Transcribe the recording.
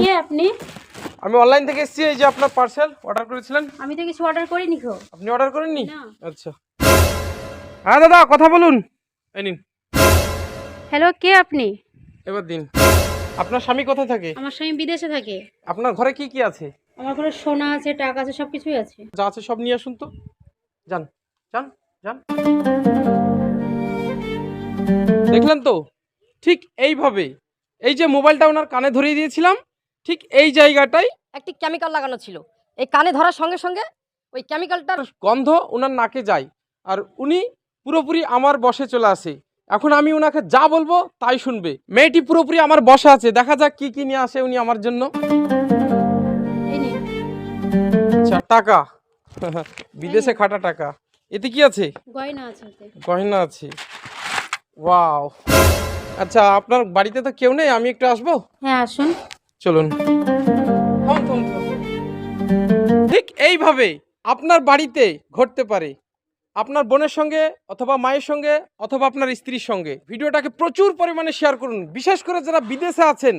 কে আপনি? আমি অনলাইন থেকে এসেছি। এই যে আপনার পার্সেল অর্ডার করেছিলেন। আমি তো কিছু অর্ডার করিনি গো। আপনি অর্ডার করেননি? না। আচ্ছা, হ্যাঁ দাদা কথা বলুন। এই নিন, হ্যালো, কে আপনি? এবার দিন। আপনার স্বামী কোথায় থাকে? আমার স্বামী বিদেশে থাকে। আপনার ঘরে কি কি আছে? আমার ঘরে সোনা আছে, টাকা আছে, সবকিছুই আছে। যা আছে সব নিয়ে আসুন তো। যান যান যান। দেখলেন তো, ঠিক এইভাবে এই যে মোবাইলটা ওনার কানে ধরিয়ে দিয়েছিলাম, ঠিক এই জায়গাটাই একটি কেমিক্যাল লাগানো ছিল। এই কানে ধরার সঙ্গে সঙ্গে ওই কেমিক্যালটার গন্ধ ওনার নাকে যায়, আর উনি পুরোপুরি আমার বশে চলে আসে। এখন আমি ওনাকে যা বলবো তাই শুনবে। মেয়েটি পুরোপুরি আমার বশে আছে। দেখা যাক কি কি নিয়ে আসে উনি আমার জন্য। এই নিন। আচ্ছা, টাকা বিদেশে খাটা টাকা। এতে কি আছে? গয়না আছে ওতে। গয়না আছে। ওয়াও। আচ্ছা, আপনার বাড়িতে তো কেউ নেই, আমি একটু আসবো? হ্যাঁ, আসুন। চলুন। থাম, থাম, থাম। ঠিক এইভাবে আপনার বাড়িতে ঘটতে পারে, আপনার বোনের সঙ্গে অথবা মায়ের সঙ্গে অথবা আপনার স্ত্রীর সঙ্গে। ভিডিওটাকে প্রচুর পরিমাণে শেয়ার করুন, বিশেষ করে যারা বিদেশে আছেন